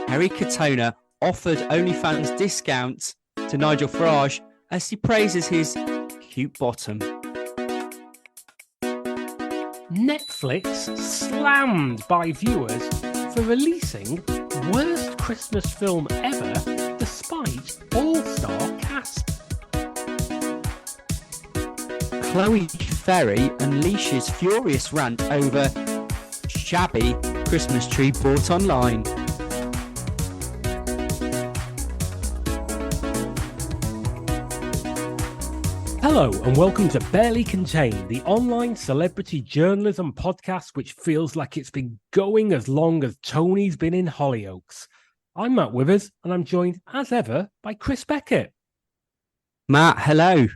Kerry Katona offered OnlyFans discount to Nigel Farage as he praises his cute bottom. Netflix slammed by viewers for releasing worst Christmas film ever despite all-star cast. Chloe Ferry unleashes furious rant over shabby Christmas tree bought online. Hello and welcome to Barely Contained, the online celebrity journalism podcast which feels like it's been going as long as Tony's been in Hollyoaks. I'm Matt Withers and I'm joined as ever by Chris Beckett. Matt, hello.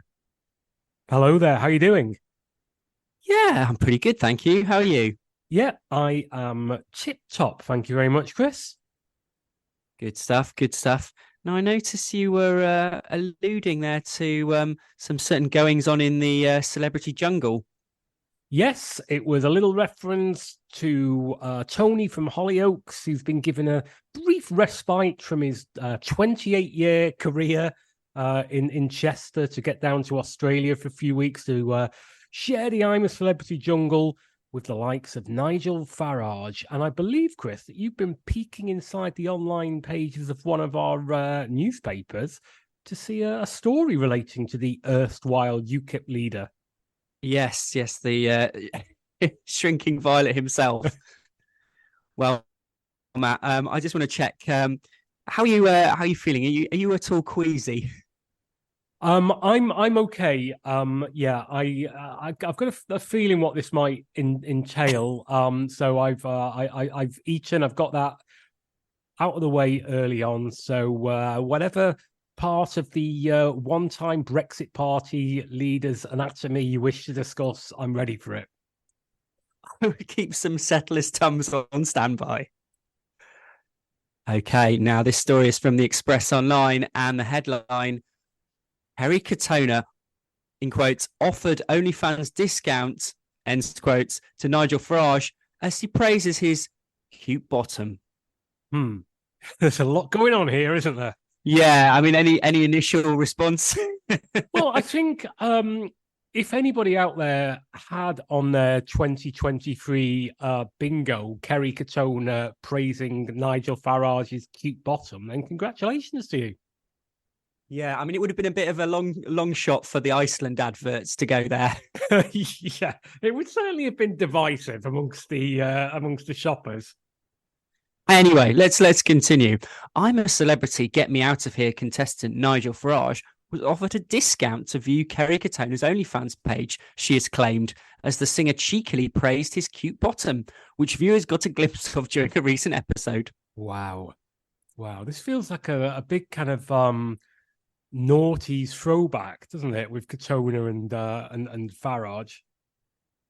Hello there, how are you doing? Yeah, I'm pretty good, thank you. How are you? Yeah, I am tip-top, thank you very much, Chris. Good stuff, good stuff. Now, I noticed you were alluding there to some certain goings-on in the celebrity jungle. Yes, it was a little reference to Tony from Hollyoaks, who's been given a brief respite from his 28-year career in Chester to get down to Australia for a few weeks to share the I'm a Celebrity jungle with the likes of Nigel Farage. And I believe, Chris, that you've been peeking inside the online pages of one of our newspapers to see a story relating to the erstwhile UKIP leader. Yes, the shrinking violet himself. Well, Matt, I just want to check how are you feeling? Are you at all queasy? I'm okay. Yeah, I've got a feeling what this might entail. So I've eaten. I've got that out of the way early on. So whatever part of the one-time Brexit Party leaders' anatomy you wish to discuss, I'm ready for it. Keep some settlers' tums on standby. Okay, now this story is from the Express Online, and the headline: Kerry Katona, in quotes, offered OnlyFans discount, end quotes, to Nigel Farage as he praises his cute bottom. There's a lot going on here, isn't there? Yeah, I mean, any initial response? Well, I think if anybody out there had on their 2023 bingo Kerry Katona praising Nigel Farage's cute bottom, then congratulations to you. Yeah, I mean, it would have been a bit of a long shot for the Iceland adverts to go there. Yeah, it would certainly have been divisive amongst the shoppers. Anyway, let's continue. I'm a Celebrity, Get Me Out of Here contestant Nigel Farage was offered a discount to view Kerry Katona's OnlyFans page, she has claimed, as the singer cheekily praised his cute bottom, which viewers got a glimpse of during a recent episode. Wow. This feels like a big kind of noughties throwback, doesn't it, with Katona and Farage?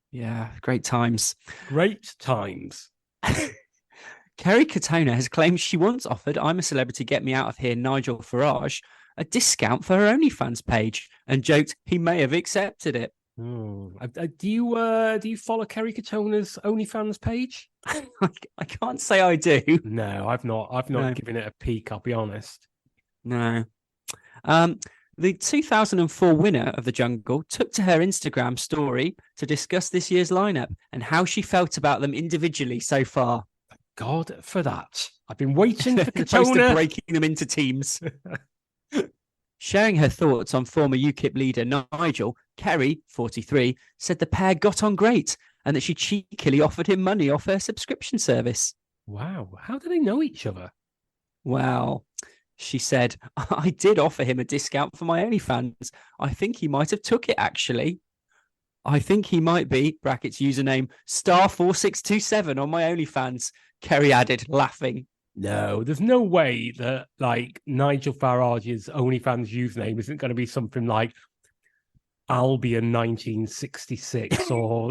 Yeah, great times. Great times. Kerry Katona has claimed she once offered I'm a Celebrity, Get Me Out of Here Nigel Farage a discount for her OnlyFans page and joked he may have accepted it. Do you follow Kerry Katona's OnlyFans page? I can't say I do. No, I've not given it a peek, I'll be honest. No. The 2004 winner of the jungle took to her Instagram story to discuss this year's lineup and how she felt about them individually so far. God for that. I've been waiting for Katona breaking them into teams. Sharing her thoughts on former UKIP leader Nigel, Kerry, 43, said the pair got on great and that she cheekily offered him money off her subscription service. Wow. How do they know each other? Well, she said, I did offer him a discount for my OnlyFans. I think he might have took it, actually. I think he might be, brackets username, star4627 on my OnlyFans, Kerry added, laughing. No, there's no way that, like, Nigel Farage's OnlyFans username isn't going to be something like Albion 1966 or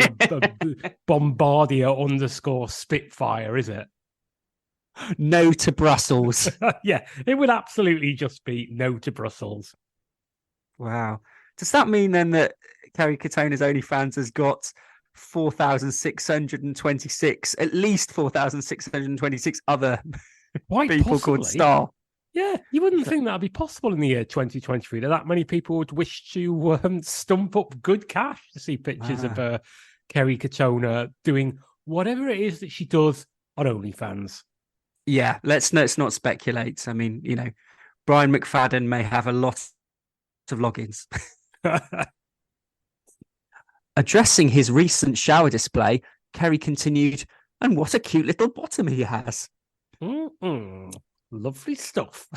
Bombardier _ Spitfire, is it? No to Brussels. Yeah, it would absolutely just be no to Brussels. Wow. Does that mean then that Kerry Katona's OnlyFans has got 4,626, at least 4,626 other Quite people called possibly. Star. Yeah, you wouldn't think that'd be possible in the year 2023. That many people would wish to stump up good cash to see pictures of Kerry Katona doing whatever it is that she does on OnlyFans. Yeah, let's not speculate. I mean, Brian McFadden may have a lot of logins. Addressing his recent shower display, Kerry continued, "And what a cute little bottom he has." Lovely stuff.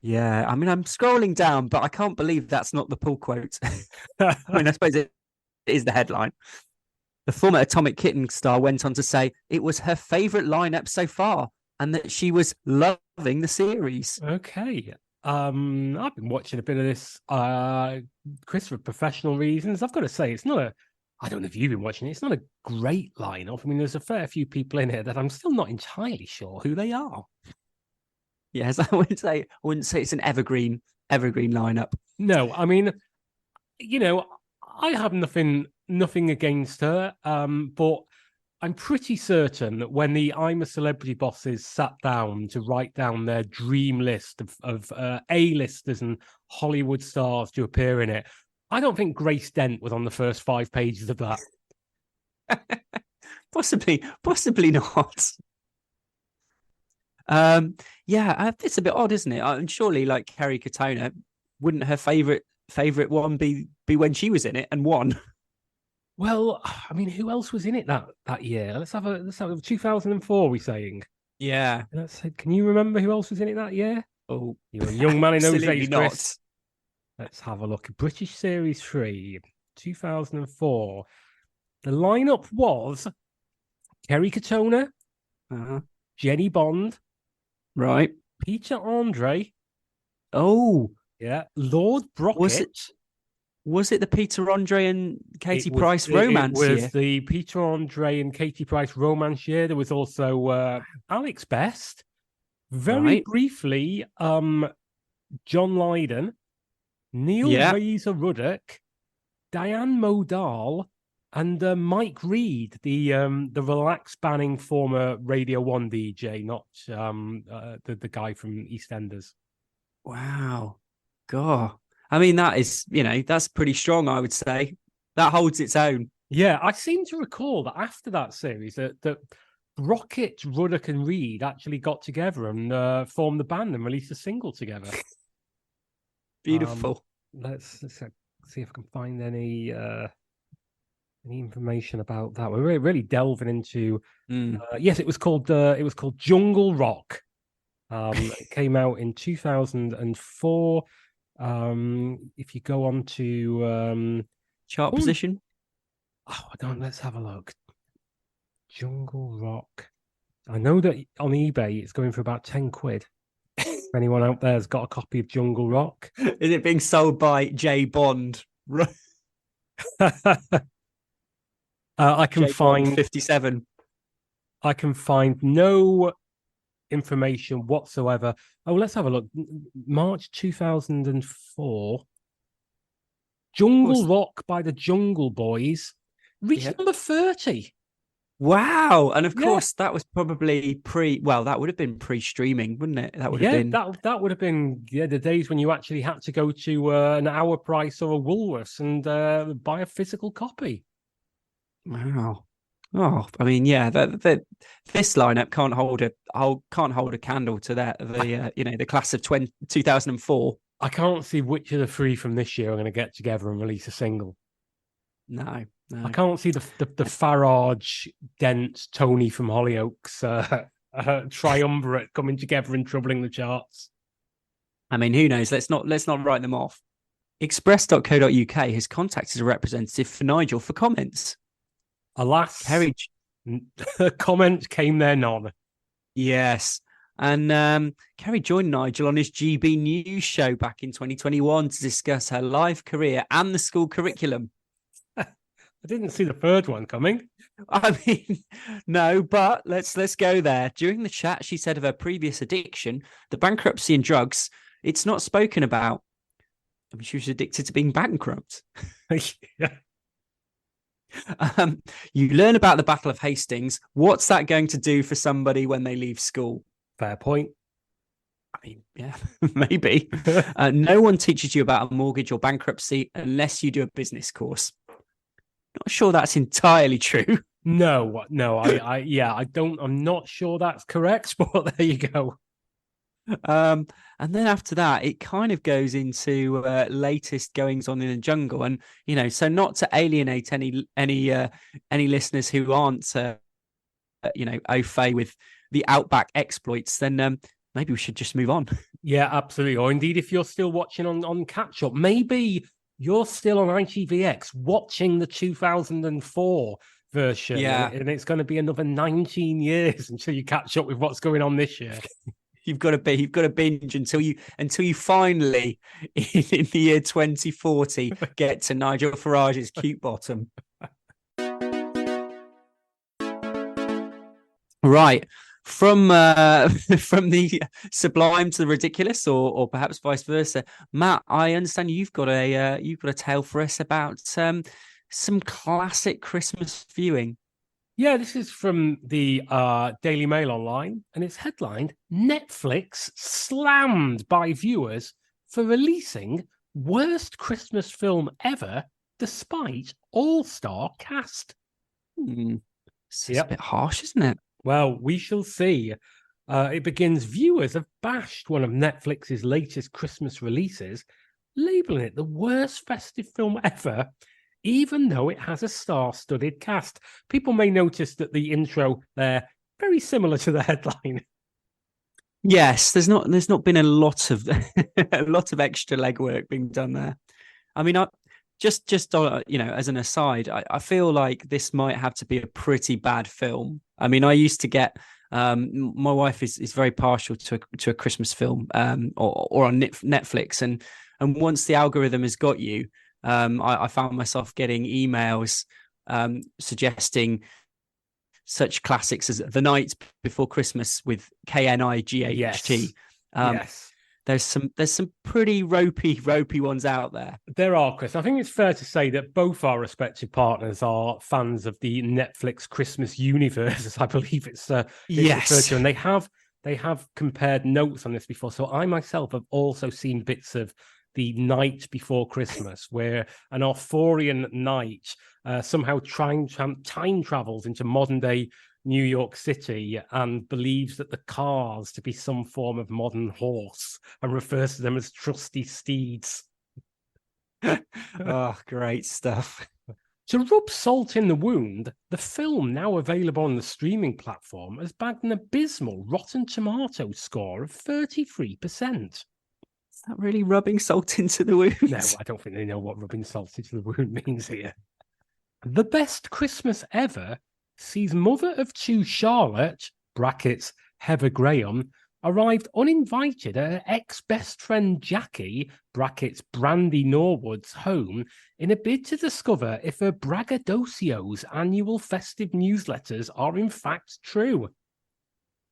Yeah, I mean, I'm scrolling down, but I can't believe that's not the pull quote. I mean, I suppose it is the headline. The former Atomic Kitten star went on to say it was her favorite lineup so far and that she was loving the series. Okay. I've been watching a bit of this, Chris, for professional reasons. I've got to say, it's not a, I don't know if you've been watching it, it's not a great lineup. I mean, there's a fair few people in here that I'm still not entirely sure who they are. Yes, I wouldn't say it's an evergreen lineup. No, I mean, I have nothing against her, but I'm pretty certain that when the I'm a Celebrity bosses sat down to write down their dream list of A-listers and Hollywood stars to appear in it, I don't think Grace Dent was on the first 5 pages of that. Possibly not. Yeah, it's a bit odd, isn't it? And surely, like Kerry Katona, wouldn't her favorite one be when she was in it and won? Well, I mean, who else was in it that year? Let's have a 2004. We're saying, Yeah. Can you remember who else was in it that year? Oh, you're a young man in those days, not. Chris. Let's have a look. British Series 3, 2004. The lineup was Kerry Katona, Jenny Bond, right? Peter Andre. Oh, yeah, Lord Brockett. Was it the Peter Andre and Katie Price romance year? It was the Peter Andre and Katie Price romance year. There was also Alex Best. Very briefly, John Lydon, Neil Razor Ruddock, Diane Modal, and Mike Reed, the relax banning former Radio 1 DJ, not the guy from EastEnders. Wow. God. I mean, that is, that's pretty strong, I would say. That holds its own. Yeah, I seem to recall that after that series that Brockett, Ruddock, and Reed actually got together and formed the band and released a single together. Beautiful. Let's see if I can find any information about that. We're really delving into. Yes, it was called Jungle Rock. It came out in 2004. If you go on to chart position. Let's have a look. Jungle Rock. I know that on eBay it's going for about 10 quid. If anyone out there has got a copy of Jungle Rock. Is it being sold by J Bond? I can find 57. I can find no information whatsoever. Oh, let's have a look. March 2004. Jungle Rock by the Jungle Boys reached number 30. Wow. And of course, that was probably that would have been pre-streaming, wouldn't it? That would have been. That would have been the days when you actually had to go to an Hour Price or a Woolworths and buy a physical copy. Wow. Oh, I mean, this lineup can't hold a candle to that. The class of 2004. I can't see which of the three from this year are going to get together and release a single. No. I can't see the Farage, Dent, Tony from Hollyoaks triumvirate coming together and troubling the charts. I mean, who knows? Let's not write them off. Express.co.uk has contacted a representative for Nigel for comments. Alas, Kerry, comment came there none. Yes. And Kerry joined Nigel on his GB News show back in 2021 to discuss her live career and the school curriculum. I didn't see the third one coming. I mean, no, but let's go there. During the chat, she said of her previous addiction, the bankruptcy and drugs, it's not spoken about. I mean, she was addicted to being bankrupt. Yeah. You learn about the Battle of Hastings. What's that going to do for somebody when they leave school? Fair point. I mean, yeah, maybe. No one teaches you about a mortgage or bankruptcy unless you do a business course. Not sure that's entirely true. No, I don't. I'm not sure that's correct, but there you go. And then after that, it kind of goes into latest goings on in the jungle, and so not to alienate any listeners who aren't au fait with the Outback exploits, then maybe we should just move on. Yeah, absolutely. Or indeed, if you're still watching on catch up, maybe you're still on ITVX watching the 2004 version, Yeah. and it's going to be another 19 years until you catch up with what's going on this year. You've got to binge until you finally in the year 2040 get to Nigel Farage's cute bottom. Right. From the sublime to the ridiculous, or perhaps vice versa. Matt, I understand you've got a tale for us about some classic Christmas viewing. Yeah, this is from the Daily Mail Online, and it's headlined Netflix slammed by viewers for releasing worst Christmas film ever despite all-star cast. It's a bit harsh, isn't it? Well, we shall see. It begins, viewers have bashed one of Netflix's latest Christmas releases, labeling it the worst festive film ever, even though it has a star-studded cast. People may notice that the intro there very similar to the headline. Yes, there's not been a lot of extra legwork being done there. I mean, just as an aside, I feel like this might have to be a pretty bad film. I mean, I used to get my wife is very partial to a Christmas film or on Netflix, and once the algorithm has got you, I found myself getting emails suggesting such classics as The Night Before Christmas with KNIGHT. Yes. There's some pretty ropey ones out there. There are, Chris. I think it's fair to say that both our respective partners are fans of the Netflix Christmas universe, as I believe it's referred to, and they have compared notes on this before. So I myself have also seen bits of The Night Before Christmas, where an Arthurian knight somehow time travels into modern day New York City and believes that the cars to be some form of modern horse and refers to them as trusty steeds. Oh, great stuff. To rub salt in the wound, the film, now available on the streaming platform, has bagged an abysmal Rotten Tomatoes score of 33%. Is that really rubbing salt into the wound? No, I don't think they know what rubbing salt into the wound means here. The Best Christmas Ever sees mother of two Charlotte, brackets Heather Graham, arrived uninvited at her ex-best friend Jackie, brackets Brandy Norwood's home, in a bid to discover if her braggadocio's annual festive newsletters are in fact true.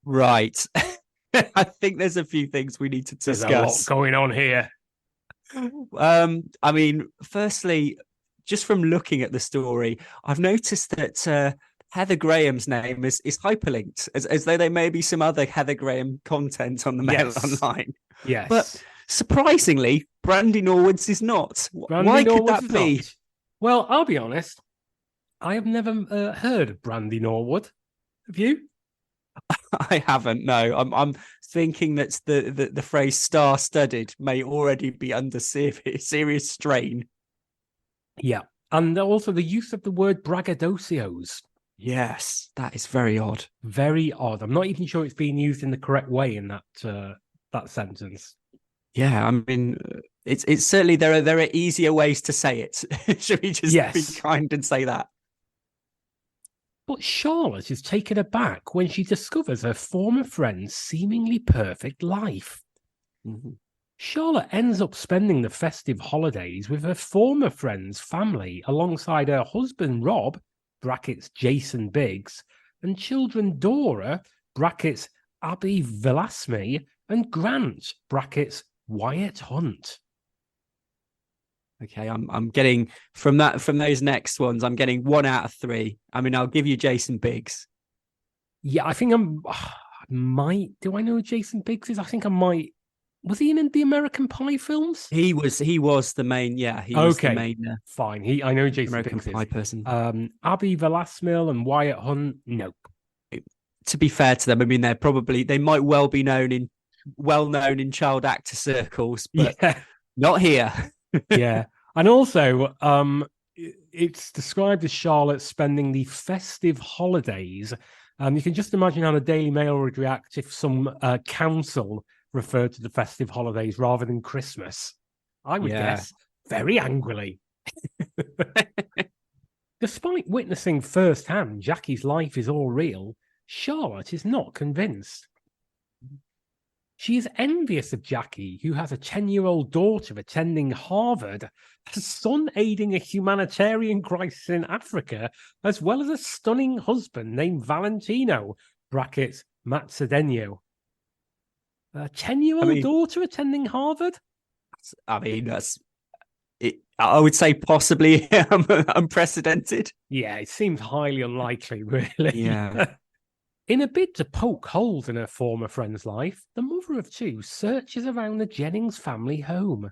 Right. I think there's a few things we need to discuss. There's a lot going on here. I mean, firstly, just from looking at the story, I've noticed that Heather Graham's name is hyperlinked, as though there may be some other Heather Graham content on the Mail Online. Yes. But surprisingly, Brandy Norwood's is not. Why could that be? Not. Well, I'll be honest. I have never heard of Brandy Norwood. Have you? I haven't. No, I'm thinking that the phrase "star-studded" may already be under serious strain. Yeah, and also the use of the word braggadocios. Yes, that is very odd. Very odd. I'm not even sure it's being used in the correct way in that sentence. Yeah, I mean, it's certainly there are easier ways to say it. Should we just be kind and say that? But Charlotte is taken aback when she discovers her former friend's seemingly perfect life. Mm-hmm. Charlotte ends up spending the festive holidays with her former friend's family alongside her husband Rob, brackets Jason Biggs, and children Dora, brackets Abby Velasme, and Grant, brackets Wyatt Hunt. Okay, I'm getting from those next ones, I'm getting 1 out of 3. I mean, I'll give you Jason Biggs. Yeah, I think Do I know who Jason Biggs is? I think I might. Was he in the American Pie films? He was the main. Yeah, he was the Okay, main fine. I know who Jason American Biggs Pie is. person. Abby Velasmil and Wyatt Hunt. Nope. To be fair to them, I mean, they might well be well known in child actor circles, but Yeah, not here. yeah. And also, it's described as Charlotte spending the festive holidays. You can just imagine how the Daily Mail would react if some council referred to the festive holidays rather than Christmas. I would guess very angrily. Despite witnessing firsthand Jackie's life is all real, Charlotte is not convinced. She is envious of Jackie, who has a 10-year-old daughter attending Harvard, a son aiding a humanitarian crisis in Africa, as well as a stunning husband named Valentino, brackets Matt Cedeno. A 10-year-old daughter attending Harvard? I mean, that's it. I would say possibly unprecedented. Yeah, it seems highly unlikely, really. Yeah. In a bid to poke holes in her former friend's life, the mother of two searches around the Jennings family home.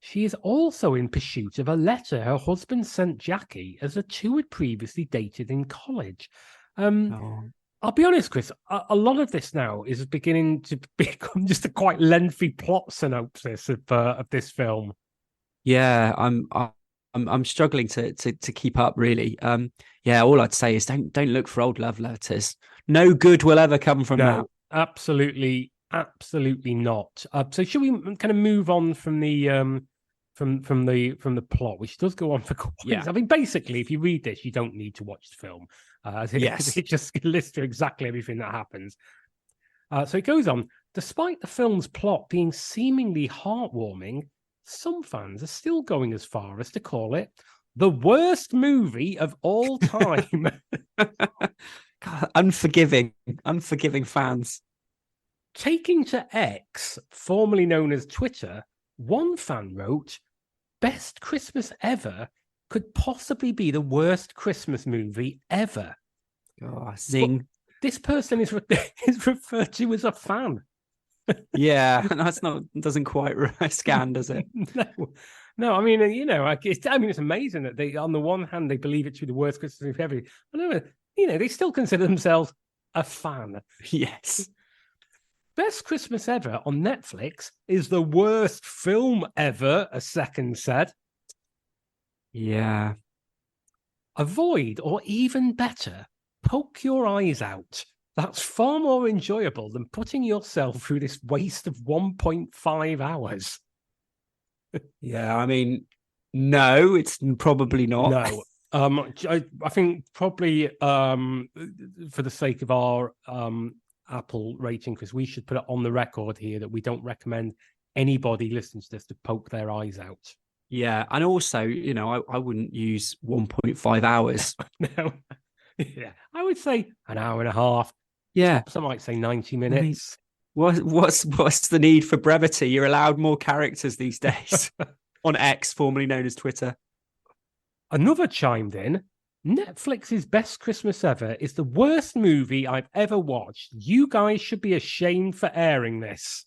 She is also in pursuit of a letter her husband sent Jackie as the two had previously dated in college. I'll be honest, Chris, a lot of this now is beginning to become just a quite lengthy plot synopsis of this film. Yeah, I'm struggling to keep up, really. Yeah, all I'd say is don't look for old love letters. No good will ever come from that. Absolutely not. So should we kind of move on from the from the plot, which does go on for quite. Yeah. I mean, basically, if you read this, you don't need to watch the film. It just lists through exactly everything that happens. So it goes on. Despite the film's plot being seemingly heartwarming, some fans are still going as far as to call it the worst movie of all time. God, unforgiving fans. Taking to X, formerly known as Twitter, one fan wrote, "Best Christmas ever could possibly be the worst Christmas movie ever." Oh, zing. But this person is referred to as a fan. Yeah, doesn't quite scan, does it? No. I mean, it's amazing that they, on the one hand, they believe it to be the worst Christmas movie ever. But they still consider themselves a fan. Yes. Best Christmas ever on Netflix is the worst film ever, a second said. Yeah. Avoid, or even better, poke your eyes out. That's far more enjoyable than putting yourself through this waste of 1.5 hours. Yeah, I mean, no, it's probably not. No. I think probably for the sake of our Apple rating, because we should put it on the record here that we don't recommend anybody listening to this to poke their eyes out. Yeah, and also, I wouldn't use 1.5 hours. No. Yeah, I would say an hour and a half. Yeah, some might say 90 minutes. I mean, what's the need for brevity? You're allowed more characters these days on X, formerly known as Twitter. Another chimed in. Netflix's Best Christmas Ever is the worst movie I've ever watched. You guys should be ashamed for airing this.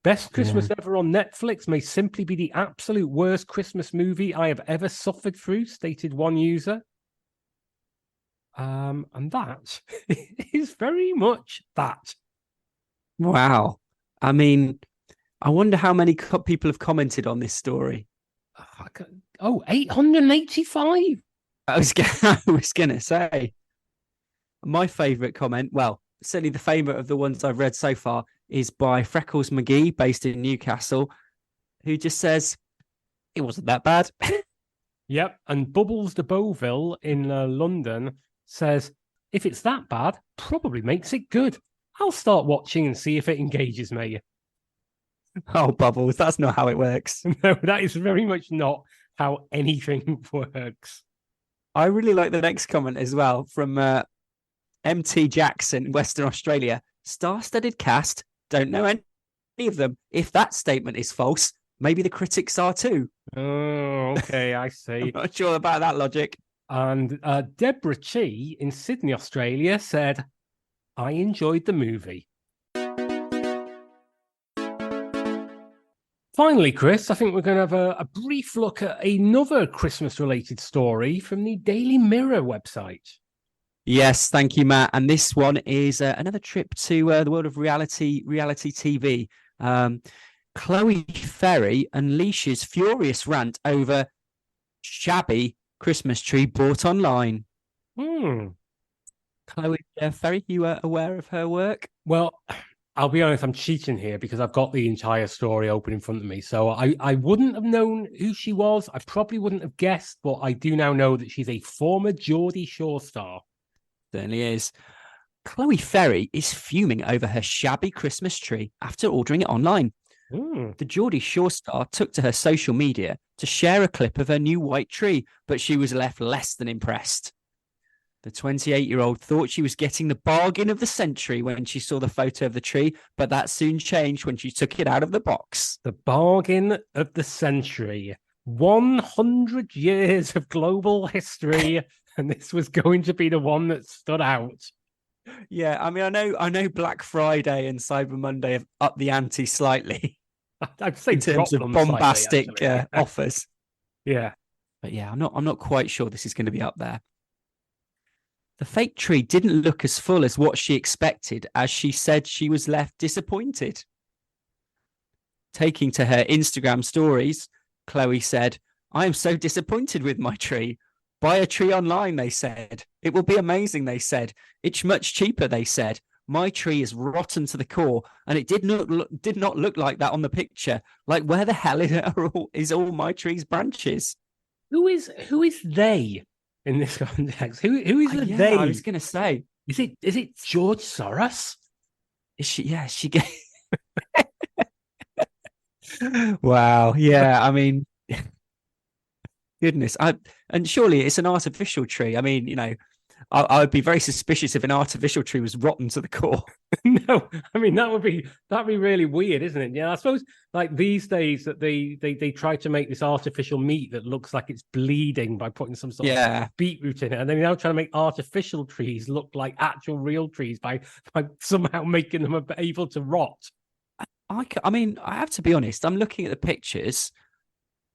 Best Christmas Ever on Netflix may simply be the absolute worst Christmas movie I have ever suffered through, stated one user. And that is very much that. Wow. I mean, I wonder how many people have commented on this story. 885. I was going to say, my favourite comment, well, certainly the favourite of the ones I've read so far, is by Freckles McGee, based in Newcastle, who just says, it wasn't that bad. Yep. And Bubbles de Beauville in London says, if it's that bad, probably makes it good. I'll start watching and see if it engages me. Oh, Bubbles, that's not how it works. No, that is very much not how anything works. I really like the next comment as well from MT Jackson, Western Australia. Star-studded cast, don't know any of them. If that statement is false, maybe the critics are too. Oh, okay, I see. I'm not sure about that logic. And Deborah Chi in Sydney, Australia said, I enjoyed the movie. Finally, Chris, I think we're going to have a brief look at another Christmas-related story from the Daily Mirror website. Yes, thank you, Matt. And this one is another trip to the world of reality TV. Chloe Ferry unleashes furious rant over shabby Christmas tree bought online. Chloe Ferry, you are aware of her work? Well, I'll be honest, I'm cheating here because I've got the entire story open in front of me. So I wouldn't have known who she was. I probably wouldn't have guessed, but I do now know that she's a former Geordie Shore star. Certainly is. Chloe Ferry is fuming over her shabby Christmas tree after ordering it online. The Geordie Shore star took to her social media to share a clip of her new white tree, but she was left less than impressed. The 28-year-old thought she was getting the bargain of the century when she saw the photo of the tree, but that soon changed when she took it out of the box. The bargain of the century. 100 years of global history, and this was going to be the one that stood out. Yeah, I mean, I know Black Friday and Cyber Monday have upped the ante slightly. I'd say in terms of bombastic offers. Yeah. But yeah, I'm not quite sure this is going to be up there. The fake tree didn't look as full as what she expected, as she said she was left disappointed. Taking to her Instagram stories, Chloe said, I am so disappointed with my tree. Buy a tree online, they said. It will be amazing, they said. It's much cheaper, they said. My tree is rotten to the core, and it did not look like that on the picture. Like, where the hell is all my tree's branches? Who is they in this context? Who is the they? I was going to say, is it George Soros? Is she? Yeah, she. Wow. Yeah. I mean, goodness. And surely it's an artificial tree. I mean, you know, I would be very suspicious if an artificial tree was rotten to the core. No, I mean that'd be really weird, isn't it? Yeah, I suppose like these days that they try to make this artificial meat that looks like it's bleeding by putting some sort of beetroot in it, and they're now trying to make artificial trees look like actual real trees by somehow making them able to rot. I mean, I have to be honest. I'm looking at the pictures.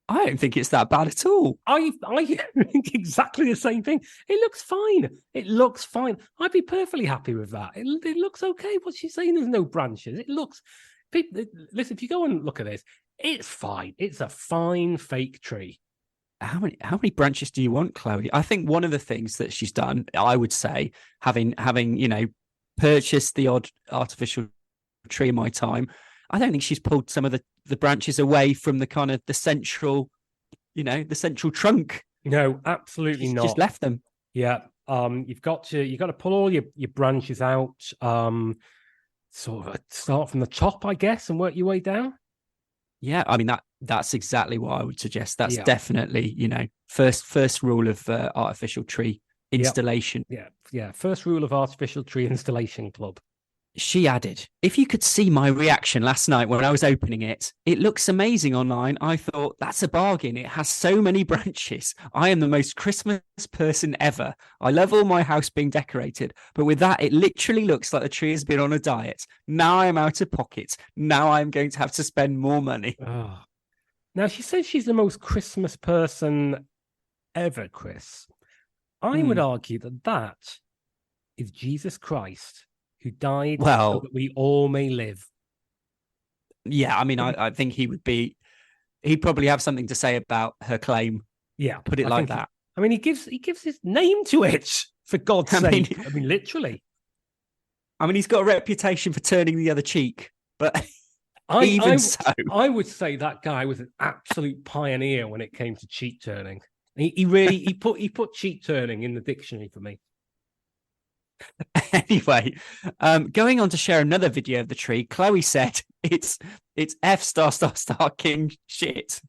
I don't think it's that bad at all. I think exactly the same thing. It looks fine. It looks fine. I'd be perfectly happy with that. It looks okay. What's she saying? There's no branches. It looks. Listen, if you go and look at this, it's fine. It's a fine fake tree. How many branches do you want, Chloe? I think one of the things that she's done, I would say, having purchased the odd artificial tree in my time, I don't think she's pulled some of the branches away from the kind of the central trunk. No, absolutely she's not. Just left them. Yeah. You've got to pull all your branches out. Sort of start from the top, I guess, and work your way down. Yeah, I mean that's exactly what I would suggest. That's definitely, first rule of artificial tree installation. Yeah. First rule of artificial tree installation club. She added, if you could see my reaction last night when I was opening it, it looks amazing online. I thought, that's a bargain. It has so many branches. I am the most Christmas person ever. I love all my house being decorated, but with that, it literally looks like the tree has been on a diet. Now I'm out of pocket. Now I'm going to have to spend more money. Oh. Now, she says she's the most Christmas person ever, Chris. I would argue that is Jesus Christ, who died so that we all may live. Yeah, I mean, I think he'd probably have something to say about her claim. Yeah. Put it like that. He gives his name to it, for God's sake. I mean, literally. I mean, he's got a reputation for turning the other cheek, but so. I would say that guy was an absolute pioneer when it came to cheek turning. He really put cheek turning in the dictionary for me. Anyway, going on to share another video of the tree, Chloe said it's F *** king shit.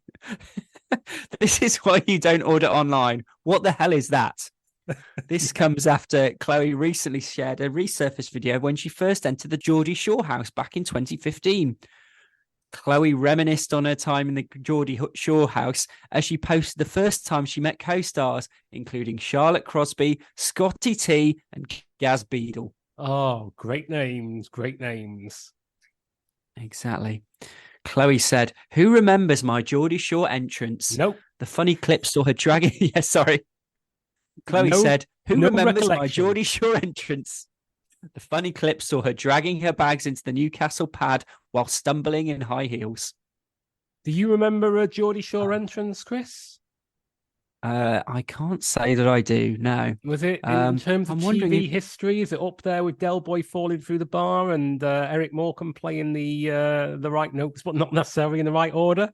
This is why you don't order online. What the hell is that? This comes after Chloe recently shared a resurfaced video when she first entered the Geordie Shore house back in 2015. Chloe reminisced on her time in the Geordie Shore house as she posted the first time she met co-stars, including Charlotte Crosby, Scotty T, and Gaz Beadle. Oh, great names, great names. Exactly. Chloe said, "Who remembers my Geordie Shore entrance? Nope. The funny clip saw her dragging." Yeah, sorry. Chloe said, "Who remembers my Geordie Shore entrance? The funny clip saw her dragging her bags into the Newcastle pad while stumbling in high heels." Do you remember a Geordie Shore entrance, Chris? I can't say that I do. No. Was it in terms of TV history? Is it up there with Del Boy falling through the bar and Eric Morecambe playing the right notes, but not necessarily in the right order?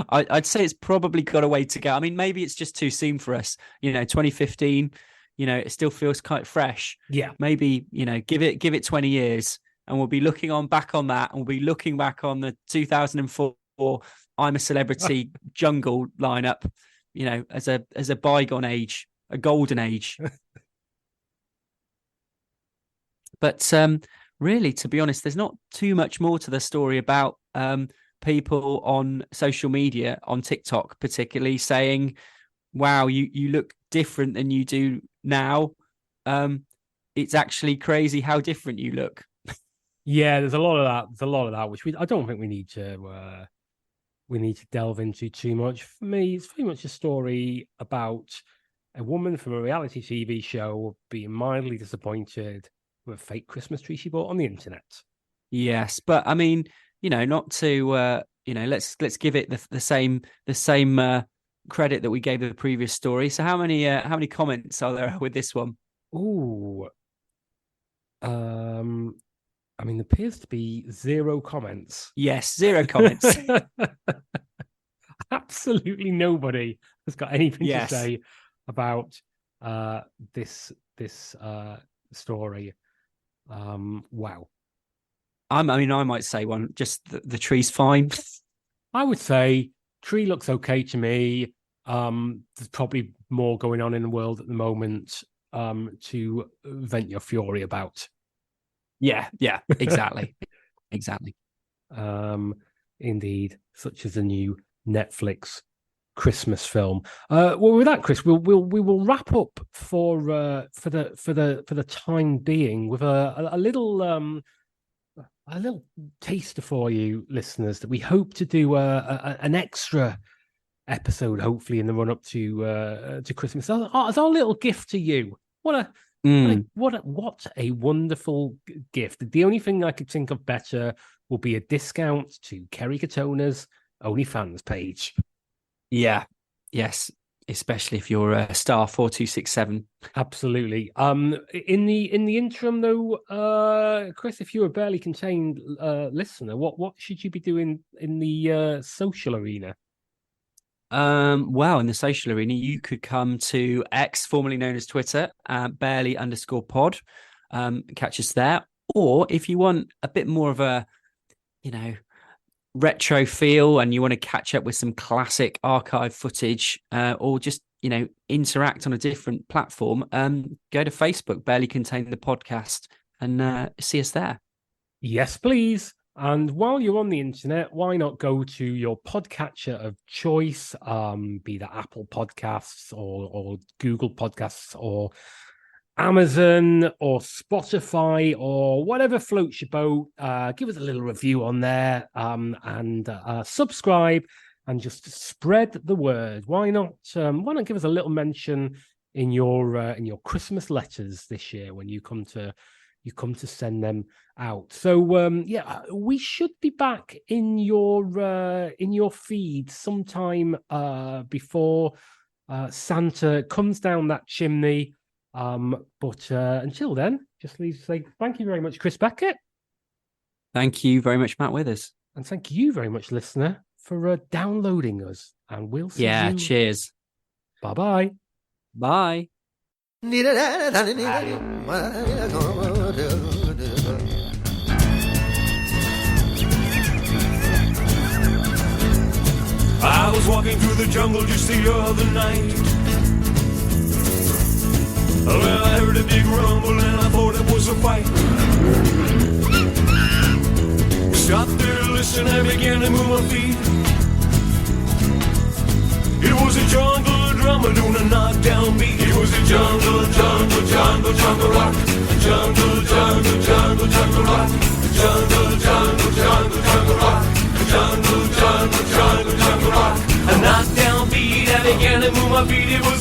I'd say it's probably got a way to go. I mean, maybe it's just too soon for us. 2015. It still feels quite fresh. Yeah. Maybe give it 20 years, and we'll be looking back on that, and we'll be looking back on the 2004 I'm a Celebrity jungle lineup, as a bygone age, a golden age. But really, to be honest, there's not too much more to the story about people on social media, on TikTok particularly, saying, "Wow, you look different than you do now. It's actually crazy how different you look." Yeah, there's a lot of that. There's a lot of that, which I don't think we need to delve into too much. For me, it's very much a story about a woman from a reality TV show being mildly disappointed with a fake Christmas tree she bought on the internet. Yes, but I mean, not to let's give it the same credit that we gave the previous story. So how many comments are there with this one? Ooh, I mean, there appears to be 0 comments. Yes, 0 comments. Absolutely nobody has got anything to say about this story. Wow. I might say one. Just the tree's fine. I would say tree looks okay to me. There's probably more going on in the world at the moment to vent your fury about. Yeah, exactly. Exactly. Indeed, such as the new Netflix Christmas film. Well, with that, Chris, we will wrap up for the time being with a little taster for you, listeners, that we hope to do an extra episode, hopefully in the run up to Christmas. As our little gift to you. What a wonderful gift. The only thing I could think of better will be a discount to Kerry Katona's OnlyFans page. Yeah. Yes. Especially if you're a star 4267. Absolutely. In the interim though, Chris, if you're a barely contained listener, what should you be doing in the social arena? Well, in the social arena, you could come to X, formerly known as Twitter, barely_pod. Catch us there. Or if you want a bit more of a, retro feel and you want to catch up with some classic archive footage, or just, interact on a different platform, go to Facebook, Barely Contained the Podcast, and see us there. Yes, please. And while you're on the internet, why not go to your podcatcher of choice, be that Apple Podcasts or Google Podcasts or Amazon or Spotify or whatever floats your boat. Give us a little review on there, and subscribe and just spread the word. Why not give us a little mention in your Christmas letters this year when you come to send them out. So we should be back in your feed sometime before Santa comes down that chimney. But until then, just leave to say thank you very much, Chris Beckett. Thank you very much, Matt Withers. And thank you very much, listener, for downloading us. And we'll see you. Cheers. Bye-bye. Bye. I was walking through the jungle just the other night. Well, I heard a big rumble and I thought it was a fight. Stopped there twist and I began to move my feet. It was a jungle drummer doing a knockdown beat. It was a jungle, jungle, jungle, jungle rock. A jungle, jungle, jungle, jungle rock. A jungle, jungle, jungle, jungle rock. A jungle, jungle, jungle, jungle rock. A knockdown beat, I began to move my feet. It was